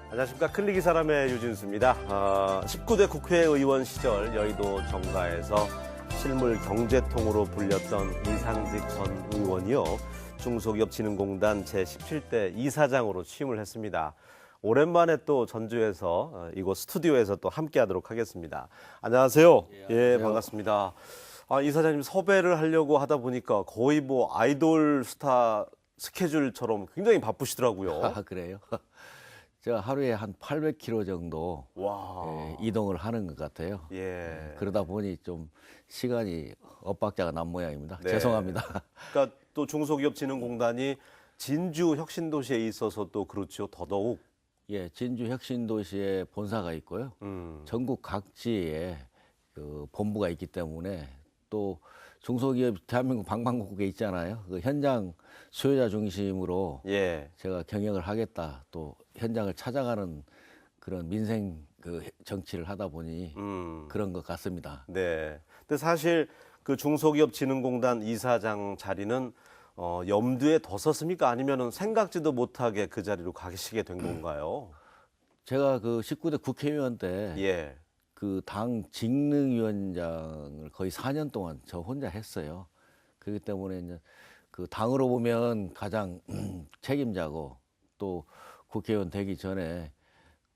안녕하십니까. 클릭이 사람의 유진수입니다. 19대 국회의원 시절 여의도 정가에서 실물 경제통으로 불렸던 이상직 전 의원이요. 중소기업진흥공단 제17대 이사장으로 취임을 했습니다. 오랜만에 또 전주에서 이곳 스튜디오에서 또 함께하도록 하겠습니다. 안녕하세요. 예, 반갑습니다. 이사장님 섭외를 하려고 하다 보니까 거의 뭐 아이돌 스타 스케줄처럼 굉장히 바쁘시더라고요. 아, 그래요? 제가 하루에 한 800km 정도 와. 이동을 하는 것 같아요. 예. 그러다 보니 좀 시간이 엇박자가 난 모양입니다. 네. 죄송합니다. 그러니까 또 중소기업진흥공단이 진주 혁신도시에 있어서 또 그렇죠. 더더욱. 예, 진주 혁신도시에 본사가 있고요. 전국 각지에 그 본부가 있기 때문에 또 중소기업 대한민국 방방곡곡에 있잖아요. 그 현장 수요자 중심으로 예. 제가 경영을 하겠다. 또 현장을 찾아가는 그런 민생 그 정치를 하다 보니 그런 것 같습니다. 네. 근데 사실 그 중소기업진흥공단 이사장 자리는 염두에 뒀었습니까? 아니면은 생각지도 못하게 그 자리로 가시게 된 건가요? 제가 그 19대 국회의원 때 예. 그 당 직능위원장을 거의 4년 동안 저 혼자 했어요. 그렇기 때문에 이제 그 당으로 보면 가장 책임자고 또 국회의원 되기 전에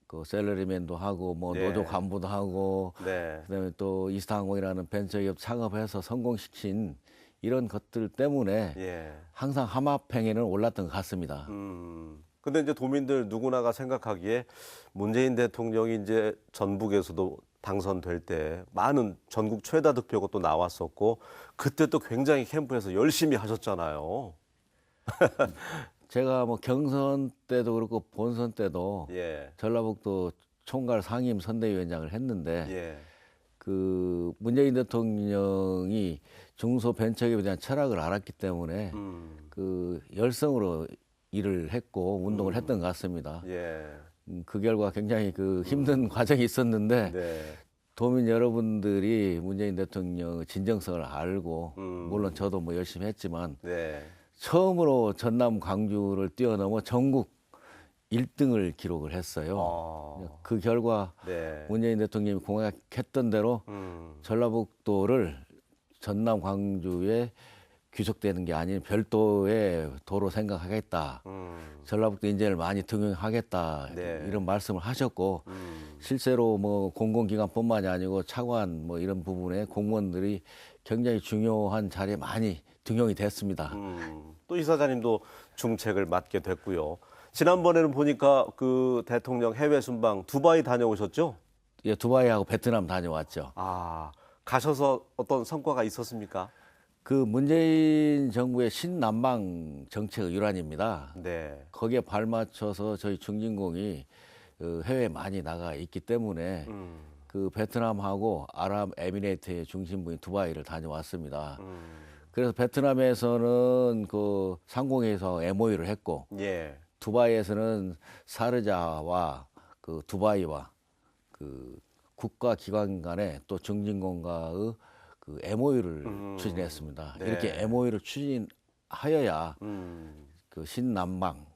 그 셀러리맨도 하고 뭐 네. 노조 간부도 하고 네. 그다음에 또 이스타항공이라는 벤처기업 창업해서 성공시킨 이런 것들 때문에 예. 항상 하마평에는 올랐던 것 같습니다. 근데 이제 도민들 누구나가 생각하기에 문재인 대통령이 이제 전북에서도 당선될 때 많은 전국 최다 득표가 또 나왔었고 그때 또 굉장히 캠프에서 열심히 하셨잖아요. 제가 뭐 경선 때도 그렇고 본선 때도 예. 전라북도 총괄 상임 선대위원장을 했는데 예. 그 문재인 대통령이 중소벤처기업에 대한 철학을 알았기 때문에 그 열성으로 일을 했고 운동을 했던 것 같습니다. 예. 그 결과 굉장히 그 힘든 과정이 있었는데 네. 도민 여러분들이 문재인 대통령의 진정성을 알고 물론 저도 뭐 열심히 했지만 네. 처음으로 전남 광주를 뛰어넘어 전국 1등을 기록을 했어요. 그 결과 네. 문재인 대통령이 공약했던 대로 전라북도를 전남 광주에 귀속되는 게 아닌 별도의 도로 생각하겠다. 전라북도 인재를 많이 등용하겠다. 네. 이런 말씀을 하셨고 실제로 뭐 공공기관뿐만이 아니고 차관 뭐 이런 부분에 공무원들이 굉장히 중요한 자리에 많이 등용이 됐습니다. 또 이사장님도 중책을 맡게 됐고요. 지난번에는 보니까 그 대통령 해외 순방 두바이 다녀오셨죠? 예, 두바이하고 베트남 다녀왔죠. 가셔서 어떤 성과가 있었습니까? 그 문재인 정부의 신남방 정책의 일환입니다. 네. 거기에 발맞춰서 저희 중진공이 해외에 많이 나가 있기 때문에 그 베트남하고 아랍에미레이트의 중심부인 두바이를 다녀왔습니다. 그래서 베트남에서는 그 상공회에서 MOU를 했고 예. 두바이에서는 사르자와 그 두바이와 그 국가 기관 간의 또 중진공과의 그 MOU를 추진했습니다. 네. 이렇게 MOU를 추진하여야 그 신남방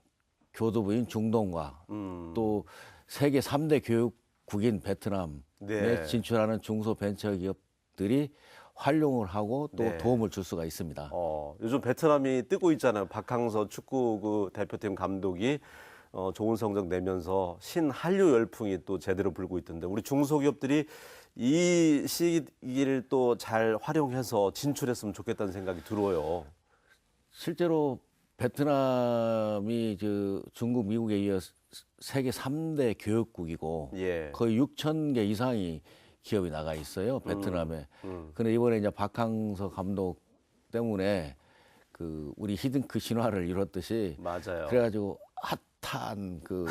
교두부인 중동과 또 세계 3대 교육국인 베트남에 네. 진출하는 중소벤처기업들이 활용을 하고 또 네. 도움을 줄 수가 있습니다. 요즘 베트남이 뜨고 있잖아요. 박항서 축구 그 대표팀 감독이 좋은 성적 내면서 신한류 열풍이 또 제대로 불고 있던데 우리 중소기업들이 이 시기를 또 잘 활용해서 진출했으면 좋겠다는 생각이 들어요. 실제로 베트남이 저 중국, 미국에 이어 세계 3대 교육국이고 예. 거의 6,000개 이상이 기업이 나가 있어요, 베트남에. 근데 이번에 이제 박항서 감독 때문에 그 우리 히딩크 신화를 이뤘듯이 맞아요. 그래가지고 핫한 그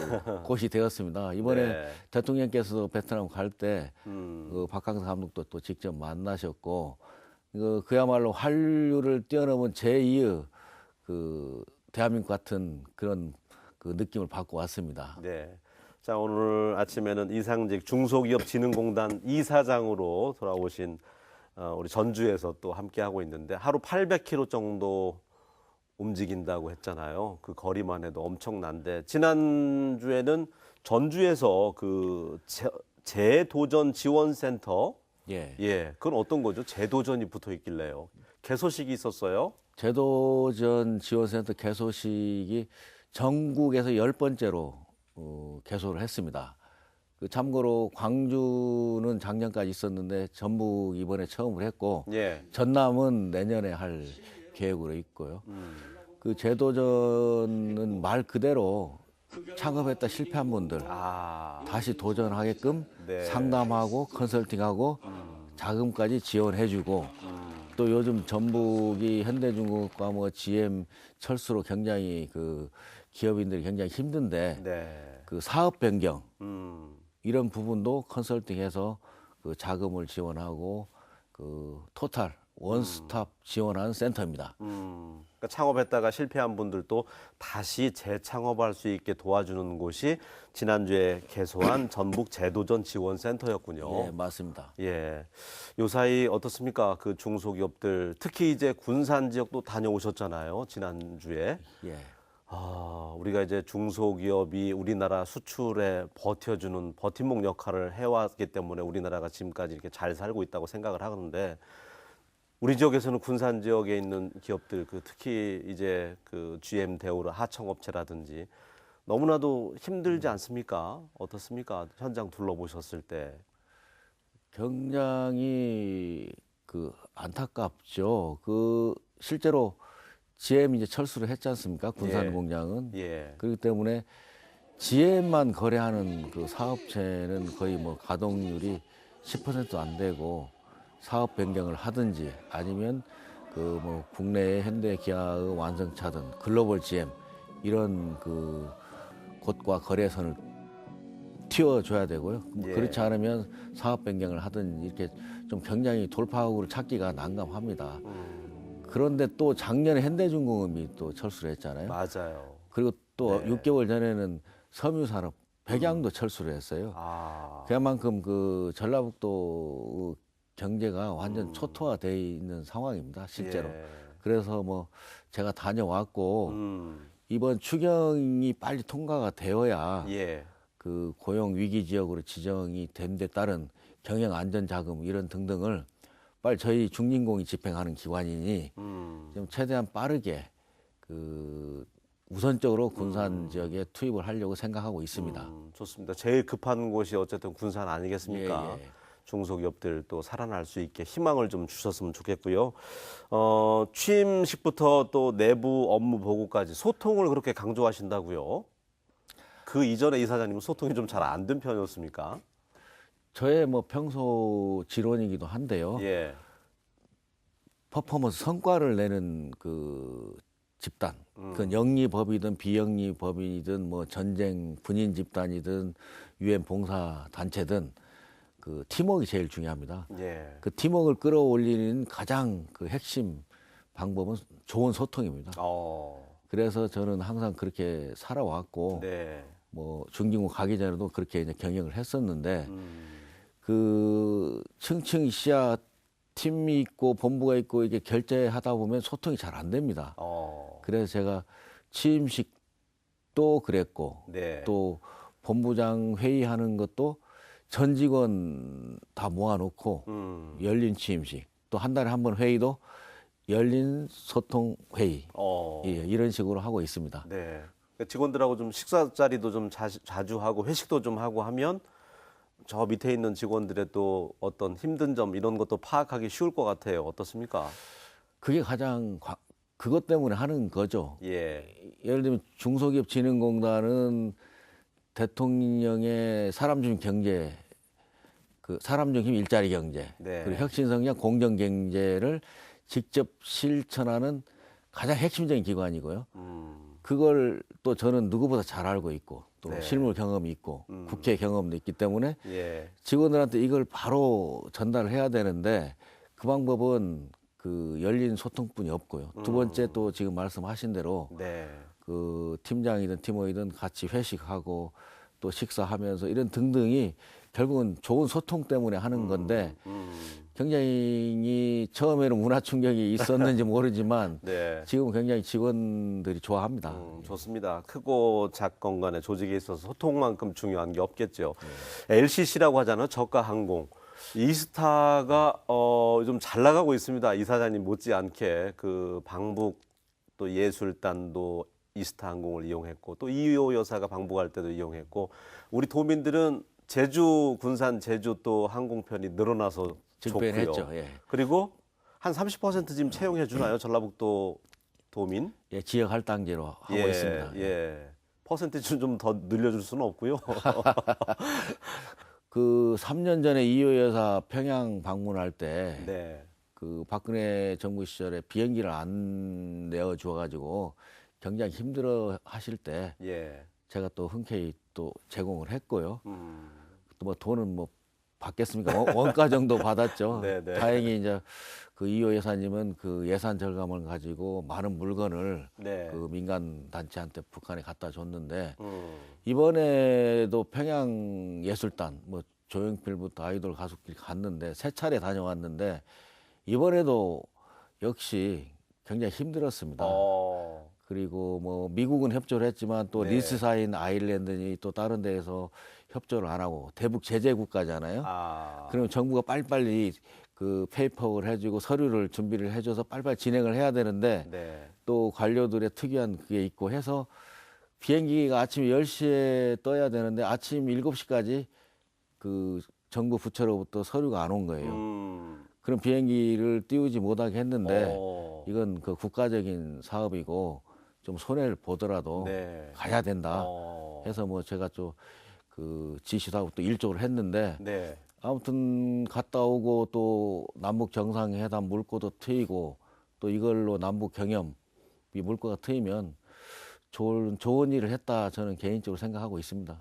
곳이 되었습니다. 이번에 네. 대통령께서도 베트남 갈 때 그 박항서 감독도 또 직접 만나셨고 그야말로 한류를 뛰어넘은 제2의 그 대한민국 같은 그런 그 느낌을 받고 왔습니다. 네. 자, 오늘 아침에는 이상직 중소기업진흥공단 이사장으로 돌아오신 우리 전주에서 또 함께 하고 있는데 하루 800km 정도 움직인다고 했잖아요. 그 거리만 해도 엄청난데 지난주에는 전주에서 그 재도전 지원센터 예. 예, 그건 어떤 거죠? 재도전이 붙어 있길래요. 개소식이 있었어요. 제도전 지원센터 개소식이 전국에서 10번째로 개소를 했습니다. 참고로 광주는 작년까지 있었는데 전북 이번에 처음으로 했고 예. 전남은 내년에 할 계획으로 있고요. 그 제도전은 말 그대로 창업했다 실패한 분들 아, 다시 도전하게끔 네. 상담하고 컨설팅하고 자금까지 지원해주고 또 요즘 전북이 현대중공업과 뭐 GM 철수로 굉장히 그 기업인들이 굉장히 힘든데 네. 그 사업 변경 음, 이런 부분도 컨설팅해서 그 자금을 지원하고 그 토탈 원스톱 지원하는 센터입니다. 그러니까 창업했다가 실패한 분들도 다시 재창업할 수 있게 도와주는 곳이 지난주에 개소한 전북 재도전 지원센터였군요. 예, 맞습니다. 예. 요 사이 어떻습니까? 그 중소기업들, 특히 이제 군산 지역도 다녀오셨잖아요. 지난주에. 예. 아, 우리가 이제 중소기업이 우리나라 수출에 버텨주는 버팀목 역할을 해왔기 때문에 우리나라가 지금까지 이렇게 잘 살고 있다고 생각을 하는데 우리 지역에서는 군산 지역에 있는 기업들, 그 특히 이제 그 GM 대우라 하청업체라든지 너무나도 힘들지 않습니까? 어떻습니까? 현장 둘러보셨을 때. 굉장히 그 안타깝죠. 그 실제로 GM 이제 철수를 했지 않습니까? 군산 예. 공장은. 예. 그렇기 때문에 GM만 거래하는 그 사업체는 거의 뭐 가동률이 10%도 안 되고 사업 변경을 하든지 아니면 그 뭐 국내의 현대 기아의 완성차든 글로벌 GM 이런 그 곳과 거래선을 튀어줘야 되고요. 뭐 예. 그렇지 않으면 사업 변경을 하든 이렇게 좀 굉장히 돌파구를 찾기가 난감합니다. 그런데 또 작년에 현대중공업이 또 철수를 했잖아요. 맞아요. 그리고 또 네. 6개월 전에는 섬유산업 백양도 철수를 했어요. 아, 그만큼 그 전라북도 경제가 완전 초토화돼 있는 상황입니다, 실제로. 예. 그래서 뭐 제가 다녀왔고 음, 이번 추경이 빨리 통과가 되어야 예. 그 고용 위기 지역으로 지정이 된 데 따른 경영 안전 자금 이런 등등을 빨리 저희 중진공이 집행하는 기관이니 좀 최대한 빠르게 그 우선적으로 군산 지역에 투입을 하려고 생각하고 있습니다. 좋습니다. 제일 급한 곳이 어쨌든 군산 아니겠습니까? 예, 예. 중소기업들 또 살아날 수 있게 희망을 좀 주셨으면 좋겠고요. 취임식부터 또 내부 업무 보고까지 소통을 그렇게 강조하신다고요? 그 이전에 이사장님은 소통이 좀 잘 안 된 편이었습니까? 저의 뭐 평소 지론이기도 한데요. 예. 퍼포먼스 성과를 내는 그 집단, 그 영리법이든 비영리법이든 뭐 전쟁 군인 집단이든 유엔 봉사 단체든 그 팀워크가 제일 중요합니다. 예. 그 팀워크를 끌어올리는 가장 그 핵심 방법은 좋은 소통입니다. 그래서 저는 항상 그렇게 살아왔고 네. 뭐 중진국 가기 전에도 그렇게 이제 경영을 했었는데 그 층층 시야 팀이 있고 본부가 있고 이게 결제하다 보면 소통이 잘 안 됩니다. 그래서 제가 취임식도 그랬고 네. 또 본부장 회의하는 것도 전 직원 다 모아놓고 열린 취임식 또 한 달에 한 번 회의도 열린 소통 회의 예, 이런 식으로 하고 있습니다. 네. 그러니까 직원들하고 좀 식사 자리도 좀 자주 하고 회식도 좀 하고 하면 저 밑에 있는 직원들의 또 어떤 힘든 점 이런 것도 파악하기 쉬울 것 같아요. 어떻습니까? 그게 가장 그것 때문에 하는 거죠. 예. 예를 들면 중소기업진흥공단은 대통령의 사람 중심 경제, 그 사람 중심 일자리 경제, 네. 그리고 혁신성장 공정 경제를 직접 실천하는 가장 핵심적인 기관이고요. 그걸 또 저는 누구보다 잘 알고 있고 또 네. 실무 경험이 있고 국회 경험도 있기 때문에 예. 직원들한테 이걸 바로 전달을 해야 되는데 그 방법은 그 열린 소통뿐이 없고요. 두 번째 또 지금 말씀하신 대로 네. 그 팀장이든 팀원이든 같이 회식하고 또 식사하면서 이런 등등이 결국은 좋은 소통 때문에 하는 건데 굉장히 처음에는 문화 충격이 있었는지 모르지만 네. 지금 굉장히 직원들이 좋아합니다. 좋습니다. 크고 작건 간의 조직에 있어서 소통만큼 중요한 게 없겠죠. LCC라고 하잖아요. 저가 항공. 이스타가 좀 잘 나가고 있습니다. 이사장님 못지않게 그 방북 또 예술단도 이스타 항공을 이용했고 또 이효 여사가 방북할 때도 이용했고 우리 도민들은 제주 군산 제주 또 항공편이 늘어나서 좋고요. 증변했죠. 예. 그리고 한 30% 지금 채용해 주나요? 전라북도 도민? 예, 지역 할당제로 하고 예, 있습니다. 예. 퍼센티지는 좀 더 늘려줄 수는 없고요. 그 3년 전에 이효 여사 평양 방문할 때 네. 그 박근혜 정부 시절에 비행기를 안 내어 주어 가지고 굉장히 힘들어 하실 때 예. 제가 또 흔쾌히 또 제공을 했고요. 음, 또 뭐 돈은 뭐 받겠습니까? 원가 정도 받았죠. 네네. 다행히 이제 그 이호 여사님은 그 예산 절감을 가지고 많은 물건을 네. 그 민간 단체한테 북한에 갖다 줬는데 음, 이번에도 평양 예술단 뭐 조용필부터 아이돌 가수끼리 갔는데 세 차례 다녀왔는데 이번에도 역시 굉장히 힘들었습니다. 그리고 뭐 미국은 협조를 했지만 또 네. 리스사인 아일랜드니 또 다른 데에서 협조를 안 하고 대북 제재 국가잖아요. 그러면 정부가 빨리빨리 그 페이퍼를 해주고 서류를 준비를 해줘서 빨리빨리 진행을 해야 되는데 네. 또 관료들의 특이한 그게 있고 해서 비행기가 아침 10시에 떠야 되는데 아침 7시까지 그 정부 부처로부터 서류가 안 온 거예요. 그럼 비행기를 띄우지 못하게 했는데 이건 그 국가적인 사업이고 좀 손해를 보더라도 네. 가야 된다 해서 뭐 제가 좀 그 지시도 하고 또 일적으로 했는데 네. 아무튼 갔다 오고 또 남북 정상회담 물꼬도 트이고 또 이걸로 남북 경협 이 물꼬가 트이면 좋은 일을 했다 저는 개인적으로 생각하고 있습니다.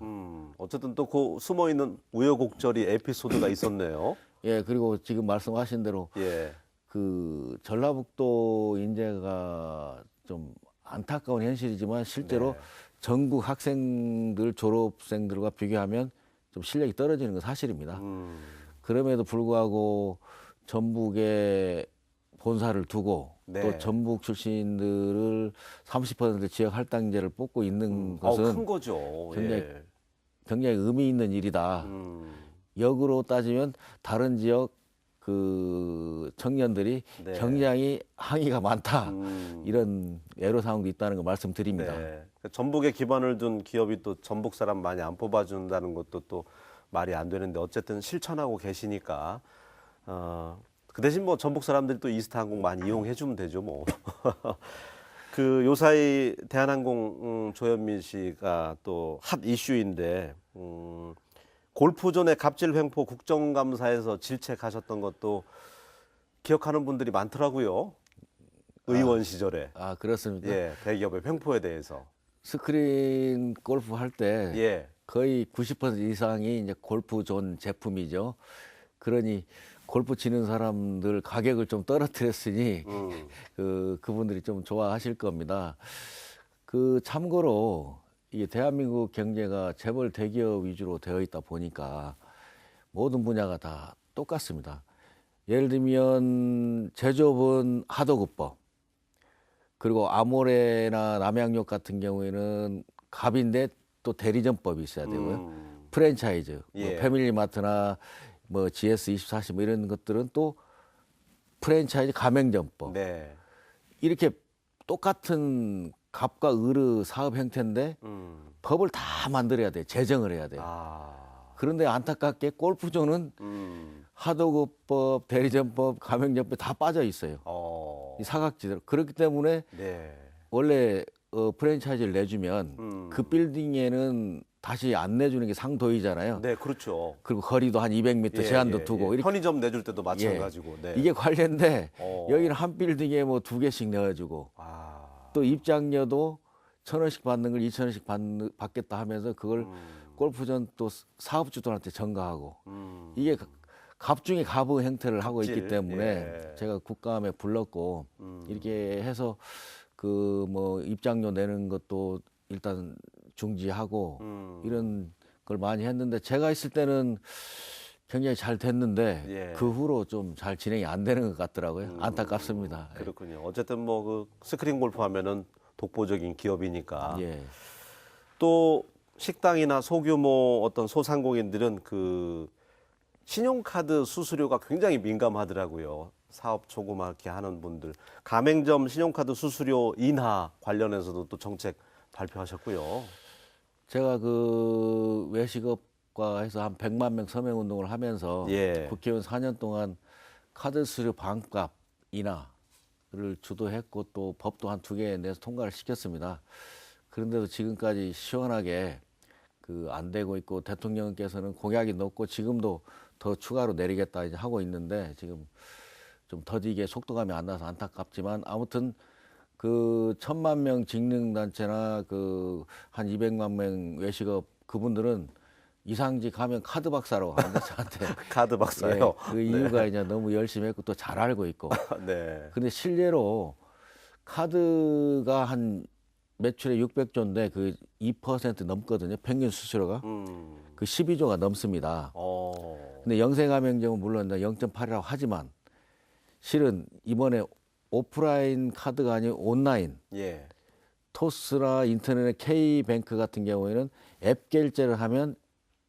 어쨌든 또 그 숨어 있는 우여곡절이 에피소드가 있었네요. 예, 그리고 지금 말씀하신 대로 예. 그 전라북도 인재가 좀 안타까운 현실이지만 실제로 네. 전국 학생들 졸업생들과 비교하면 좀 실력이 떨어지는 건 사실입니다. 그럼에도 불구하고 전북에 본사를 두고 네. 또 전북 출신들을 30% 지역 할당제를 뽑고 있는 것은 큰 거죠. 굉장히 예. 굉장히 의미 있는 일이다. 역으로 따지면 다른 지역 그 청년들이 네. 굉장히 항의가 많다. 이런 애로사항도 있다는 거 말씀드립니다. 네. 전북에 기반을 둔 기업이 또 전북 사람 많이 안 뽑아준다는 것도 또 말이 안 되는데 어쨌든 실천하고 계시니까 그 대신 뭐 전북 사람들이 또 이스타항공 많이 이용해 주면 되죠 뭐. 그 요사이 대한항공 조현민 씨가 또 핫 이슈인데 골프존의 갑질 횡포 국정감사에서 질책하셨던 것도 기억하는 분들이 많더라고요. 의원 시절에. 아, 그렇습니까? 예, 대기업의 횡포에 대해서. 스크린 골프 할 때 예. 거의 90% 이상이 이제 골프존 제품이죠. 그러니 골프 치는 사람들 가격을 좀 떨어뜨렸으니 그분들이 좀 좋아하실 겁니다. 그 참고로 이게 대한민국 경제가 재벌 대기업 위주로 되어 있다 보니까 모든 분야가 다 똑같습니다. 예를 들면 제조업은 하도급법, 그리고 아모레나 남양육 같은 경우에는 갑인데 또 대리점법이 있어야 되고요. 프랜차이즈, 예. 뭐 패밀리마트나 뭐 GS24시 뭐 이런 것들은 또 프랜차이즈 가맹점법. 네. 이렇게 똑같은 갑과 을의 사업 형태인데 법을 다 만들어야 돼. 제정을 해야 돼. 그런데 안타깝게 골프존은 하도급법, 대리점법, 가맹점법 다 빠져 있어요. 이 사각지대로. 그렇기 때문에 네. 원래 프랜차이즈를 내주면 그 빌딩에는 다시 안 내주는 게 상도이잖아요. 네, 그렇죠. 그리고 거리도 한 200m 예, 제한도 예, 두고 예. 이렇게 편의점 내줄 때도 마찬가지고. 네. 이게 관련돼 어. 여기는 한 빌딩에 뭐 2개씩 내어주고 아. 또 입장료도 1,000원씩 받는 걸 2,000원씩 받겠다 하면서 그걸 골프전 또 사업주들한테 전가하고 이게 갑 중에 갑의 형태를 하고 있기 갑질, 때문에 예. 제가 국감에 불렀고 이렇게 해서 그 뭐 입장료 내는 것도 일단 중지하고 이런 걸 많이 했는데 제가 있을 때는 굉장히 잘 됐는데 예. 그 후로 좀 잘 진행이 안 되는 것 같더라고요. 안타깝습니다. 그렇군요. 어쨌든 뭐 그 스크린 골프 하면은 독보적인 기업이니까. 예. 또 식당이나 소규모 어떤 소상공인들은 그 신용카드 수수료가 굉장히 민감하더라고요. 사업 조그맣게 하는 분들. 가맹점 신용카드 수수료 인하 관련해서도 또 정책 발표하셨고요. 제가 그 외식업과해서 한 100만 명 서명 운동을 하면서 예. 국회의원 4년 동안 카드 수수료 반값 인하를 주도했고 또 법도 한 2개 내서 통과를 시켰습니다. 그런데도 지금까지 시원하게 그 안 되고 있고 대통령께서는 공약이 높고 지금도 더 추가로 내리겠다 이제 하고 있는데 지금 좀 더디게 속도감이 안 나서 안타깝지만 아무튼 그 1,000만 명 직능단체나 그 한 200만 명 외식업 그분들은 이상직 하면 카드 박사로 하는데 저한테 카드 예, 박사요. 그 이유가 이제 너무 열심히 했고 또 잘 알고 있고 네. 근데 실례로 카드가 한 매출의 600조인데 그 2% 넘거든요. 평균 수수료가. 그 12조가 넘습니다. 근데 영세가맹점은 물론 0.8이라고 하지만 실은 이번에 오프라인 카드가 아닌 온라인 예. 토스나 인터넷 K뱅크 같은 경우에는 앱 결제를 하면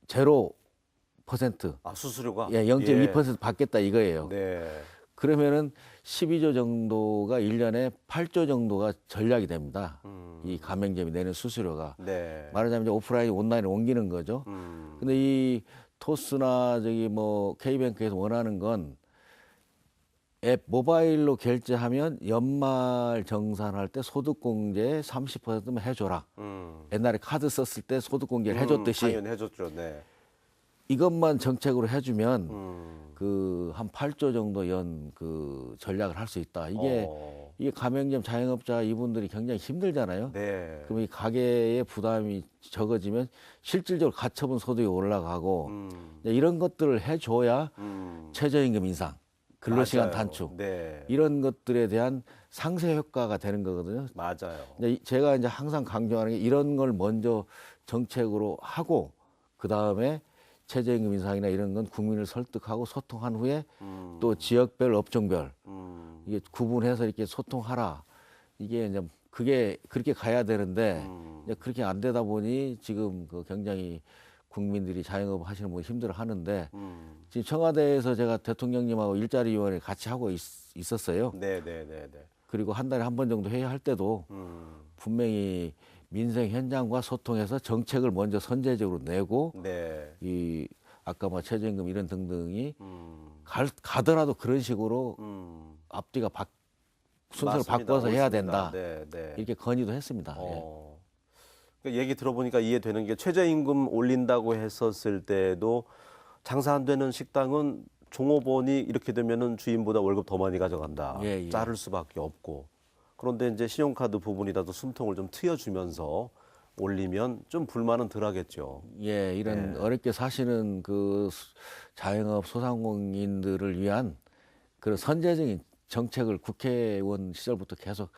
0%. 아, 수수료가? 예, 0.2% 받겠다 이거예요. 네. 그러면은 12조 정도가 1년에 8조 정도가 전략이 됩니다. 이 가맹점이 내는 수수료가. 네. 말하자면 이제 오프라인, 온라인을 옮기는 거죠. 근데 이 토스나 저기 뭐 K뱅크에서 원하는 건 앱 모바일로 결제하면 연말 정산할 때 소득공제 30%만 해줘라. 옛날에 카드 썼을 때 소득공제를 해줬듯이 당연히 해줬죠. 네. 이것만 정책으로 해주면 그 한 8조 정도 연 그 전략을 할 수 있다. 이게 가맹점 자영업자 이분들이 굉장히 힘들잖아요. 네. 그럼 이 가게의 부담이 적어지면 실질적으로 가처분 소득이 올라가고 이런 것들을 해줘야 최저임금 인상, 근로시간 맞아요. 단축 네. 이런 것들에 대한 상쇄 효과가 되는 거거든요. 맞아요. 제가 이제 항상 강조하는 게 이런 걸 먼저 정책으로 하고 그 다음에 최저임금 인상이나 이런 건 국민을 설득하고 소통한 후에 또 지역별, 업종별 이게 구분해서 이렇게 소통하라. 이게 이제 그게 그렇게 가야 되는데 이제 그렇게 안 되다 보니 지금 그 굉장히 국민들이 자영업 하시는 분 힘들어 하는데 지금 청와대에서 제가 대통령님하고 일자리위원회 같이 하고 있었어요. 네, 네, 네, 네. 그리고 한 달에 한 번 정도 회의할 때도 분명히 민생 현장과 소통해서 정책을 먼저 선제적으로 내고 네. 이 아까 뭐 최저임금 이런 등등이 가더라도 그런 식으로 앞뒤가 순서를 맞습니다. 바꿔서 해야 옳습니다. 된다. 네, 네. 이렇게 건의도 했습니다. 그 얘기 들어보니까 이해되는 게 최저임금 올린다고 했었을 때도 장사 안 되는 식당은 종업원이 이렇게 되면은 주인보다 월급 더 많이 가져간다. 예, 예. 자를 수밖에 없고. 그런데 이제 신용카드 부분이라도 숨통을 좀 트여주면서 올리면 좀 불만은 덜하겠죠. 예, 이런 어렵게 사시는 그 자영업 소상공인들을 위한 그런 선제적인 정책을 국회의원 시절부터 계속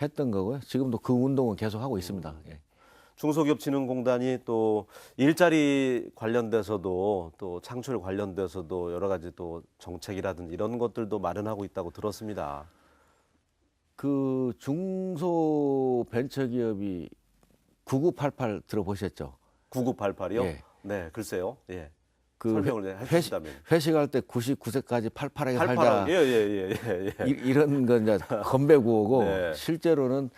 했던 거고요. 지금도 그 운동은 계속 하고 있습니다. 예. 중소기업진흥공단이 또 일자리 관련돼서도 또 창출 관련돼서도 여러 가지 또 정책이라든지 이런 것들도 마련하고 있다고 들었습니다. 그 중소벤처기업이 9988 들어보셨죠? 9988이요? 예. 네, 글쎄요. 예. 그 설명을 해주시다면. 회식할 때 99세까지 팔팔하게 88원. 살자. 예, 예, 예, 예, 예. 이런 건 이제 건배구호고 네. 실제로는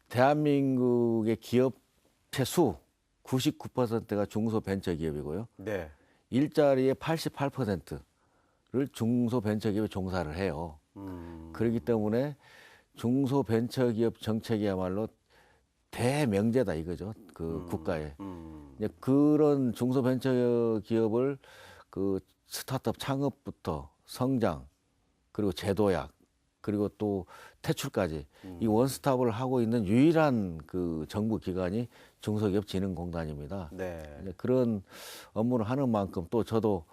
대한민국의 기업체 수 99%가 중소벤처기업이고요. 네. 일자리의 88%를 중소벤처기업에 종사를 해요. 그렇기 때문에 중소벤처기업 정책이야말로 대명제다 이거죠. 그 국가에. 이제 그런 중소벤처기업을 그 스타트업 창업부터 성장 그리고 제도약 그리고 또 퇴출까지 이 원스톱을 하고 있는 유일한 그 정부 기관이 중소기업진흥공단입니다. 네. 이제 그런 업무를 하는 만큼 또 저도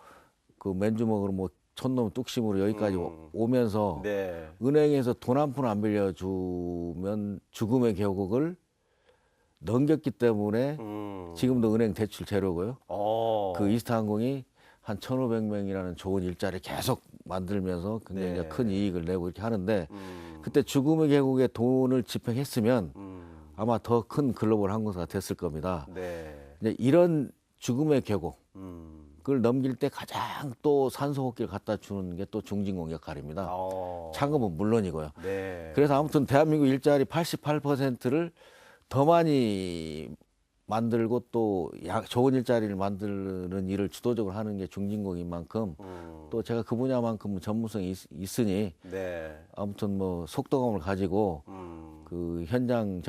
그 맨주먹으로 뭐 촌놈 뚝심으로 여기까지 오면서 네. 은행에서 돈 한 푼 안 빌려주면 죽음의 교국을 넘겼기 때문에 지금도 은행 대출 제로고요. 그 이스타항공이 한 1,500명이라는 좋은 일자리 계속 만들면서 굉장히 네. 큰 이익을 내고 이렇게 하는데 그때 죽음의 계곡에 돈을 집행했으면 아마 더 큰 글로벌 항공사가 됐을 겁니다. 네. 이제 이런 죽음의 계곡을 넘길 때 가장 또 산소호흡기를 갖다 주는 게 또 중진공 역할입니다. 창업은 물론이고요. 네. 그래서 아무튼 대한민국 일자리 88%를 더 많이 만들고 또 좋은 일자리를 만드는 일을 주도적으로 하는 게 중진공인 만큼 또 제가 그 분야만큼 전문성이 있으니 네. 아무튼 뭐 속도감을 가지고 그 현장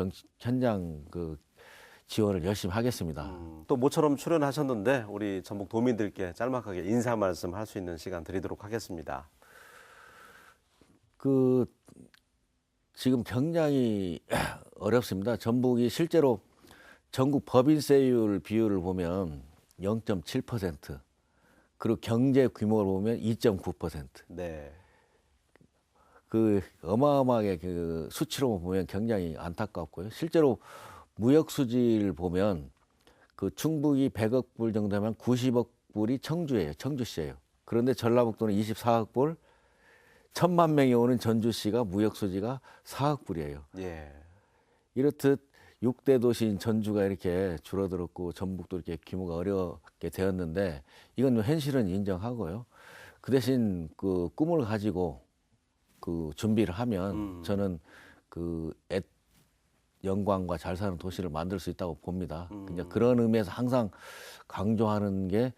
그 지원을 열심히 하겠습니다. 또 모처럼 출연하셨는데 우리 전북 도민들께 짤막하게 인사 말씀 할 수 있는 시간 드리도록 하겠습니다. 그 지금 굉장히 어렵습니다. 전북이 실제로 전국 법인세율 비율을 보면 0.7%, 그리고 경제 규모를 보면 2.9%. 네. 그 어마어마하게 그 수치로 보면 굉장히 안타깝고요. 실제로 무역 수지를 보면 그 충북이 100억 불 정도면 90억 불이 청주예요. 청주시예요. 그런데 전라북도는 24억 불, 1,000만 명이 오는 전주시가 무역 수지가 4억 불이에요. 예. 이렇듯 6대 도시인 전주가 이렇게 줄어들었고 전북도 이렇게 규모가 어렵게 되었는데 이건 현실은 인정하고요. 그 대신 그 꿈을 가지고 그 준비를 하면 저는 그 영광과 잘 사는 도시를 만들 수 있다고 봅니다. 그냥 그런 의미에서 항상 강조하는 게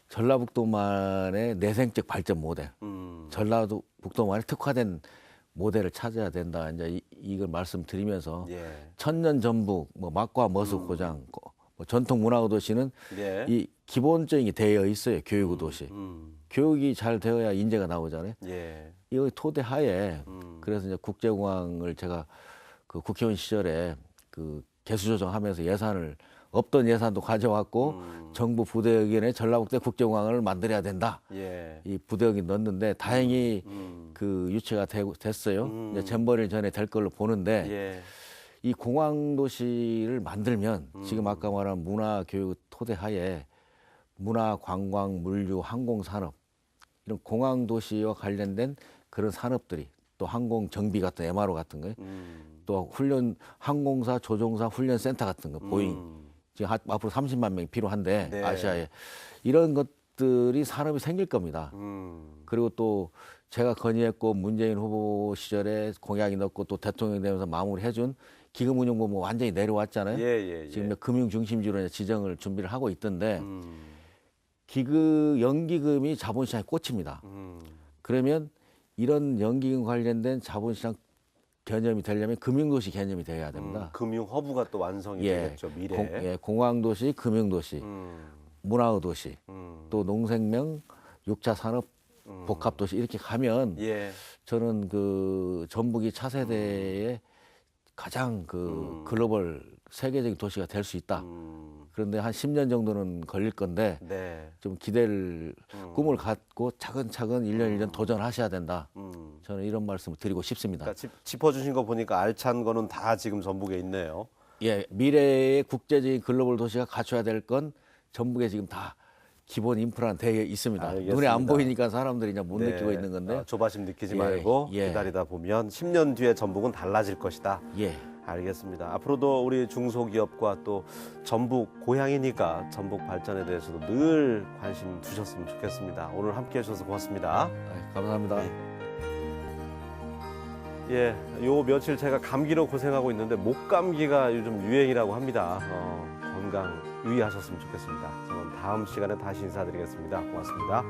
전라북도만의 내생적 발전 모델, 전라북도만의 특화된 모델을 찾아야 된다. 이제 이걸 말씀드리면서 예. 천년 전북, 뭐 막과 머스 고장, 뭐 전통 문화의 도시는 예. 이 기본적인 게 되어 있어요. 교육의 도시. 교육이 잘 되어야 인재가 나오잖아요. 예. 이 토대 하에 그래서 이제 국제공항을 제가 그 국회의원 시절에 그 개수 조정하면서 예산을 없던 예산도 가져왔고 정부 부대역에 전라북도 국제공항을 만들어야 된다. 예. 이 부대역이 넣었는데 다행히 그 유치가 됐어요. 이제 잼버리 전에 될 걸로 보는데 예. 이 공항 도시를 만들면 지금 아까 말한 문화 교육 토대 하에 문화, 관광, 물류, 항공 산업 이런 공항 도시와 관련된 그런 산업들이 또 항공 정비 같은 MRO 같은 거요. 또 훈련 항공사 조종사 훈련 센터 같은 거 보잉 지금 앞으로 30만 명이 필요한데 네. 아시아에 이런 것들이 산업이 생길 겁니다. 그리고 또 제가 건의했고 문재인 후보 시절에 공약이 넣고 또 대통령이 되면서 마무리해준 기금운용부 뭐 완전히 내려왔잖아요. 예. 지금 금융 중심지로 이제 지정을 준비를 하고 있던데 연기금이 자본시장에 꽂힙니다. 그러면 이런 연기금 관련된 자본시장 개념이 되려면 금융도시 개념이 돼야 됩니다. 금융 허브가 또 완성이 되겠죠, 미래에. 공항도시, 금융도시, 문화의 도시, 또 농생명, 6차 산업 복합도시 이렇게 가면 예. 저는 그 전북이 차세대의 가장 그 글로벌 세계적인 도시가 될 수 있다. 그런데 한 10년 정도는 걸릴 건데 네. 좀 기대를 꿈을 갖고 차근차근 1년 1년 도전하셔야 된다. 저는 이런 말씀을 드리고 싶습니다. 그러니까 짚어주신 거 보니까 알찬 거는 다 지금 전북에 있네요. 예, 미래의 국제적인 글로벌 도시가 갖춰야 될 건 전북에 지금 다 기본 인프라는 되어 있습니다. 알겠습니다. 눈에 안 보이니까 사람들이 그냥 못 네. 느끼고 있는 건데. 조바심 느끼지 예, 말고 예. 기다리다 보면 10년 뒤에 전북은 달라질 것이다. 예. 알겠습니다. 앞으로도 우리 중소기업과 또 전북 고향이니까 전북 발전에 대해서도 늘 관심 두셨으면 좋겠습니다. 오늘 함께해 주셔서 고맙습니다. 감사합니다. 예, 요 며칠 제가 감기로 고생하고 있는데 목감기가 요즘 유행이라고 합니다. 건강 유의하셨으면 좋겠습니다. 저는 다음 시간에 다시 인사드리겠습니다. 고맙습니다.